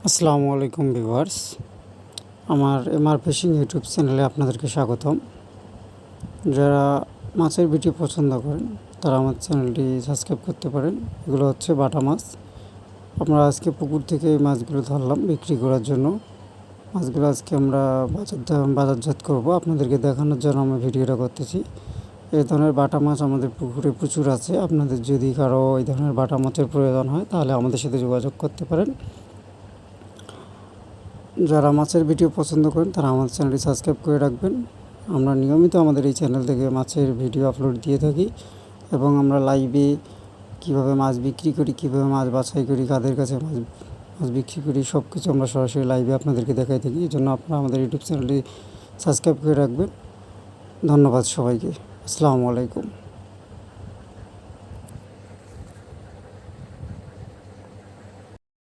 আসসালামু আলাইকুম ভিউয়ার্স, আমার এমআর ফিশিং ইউটিউব চ্যানেলে আপনাদেরকে স্বাগতম। যারা মাছের ভিডিও পছন্দ করেন তারা আমার চ্যানেলটি সাবস্ক্রাইব করতে পারেন। এগুলো হচ্ছে বাটা মাছ। আমরা আজকে পুকুর থেকে এই মাছগুলো ধরলাম বিক্রি করার জন্য। মাছগুলো আজকে আমরা বাজারজাত করব, আপনাদেরকে দেখানোর জন্য আমি ভিডিওটা করতেছি। এই ধরনের বাটা মাছ আমাদের পুকুরে প্রচুর আছে। আপনাদের যদি কারো এই ধরনের বাটা মাছের প্রয়োজন হয় তাহলে আমাদের সাথে যোগাযোগ করতে পারেন। যারা মাছের ভিডিও পছন্দ করেন তারা আমাদের চ্যানেলটি সাবস্ক্রাইব করে রাখবেন। আমরা নিয়মিত আমাদের এই চ্যানেল থেকে মাছের ভিডিও আপলোড দিয়ে থাকি এবং আমরা লাইভে কীভাবে মাছ বিক্রি করি, কীভাবে মাছ বাছাই করি, কাদের কাছে মাছ বিক্রি করি, সব কিছু আমরা সরাসরি লাইভে আপনাদেরকে দেখাই থাকি। এই জন্য আপনারা আমাদের ইউটিউব চ্যানেলটি সাবস্ক্রাইব করে রাখবেন। ধন্যবাদ সবাইকে। আসসালামু আলাইকুম।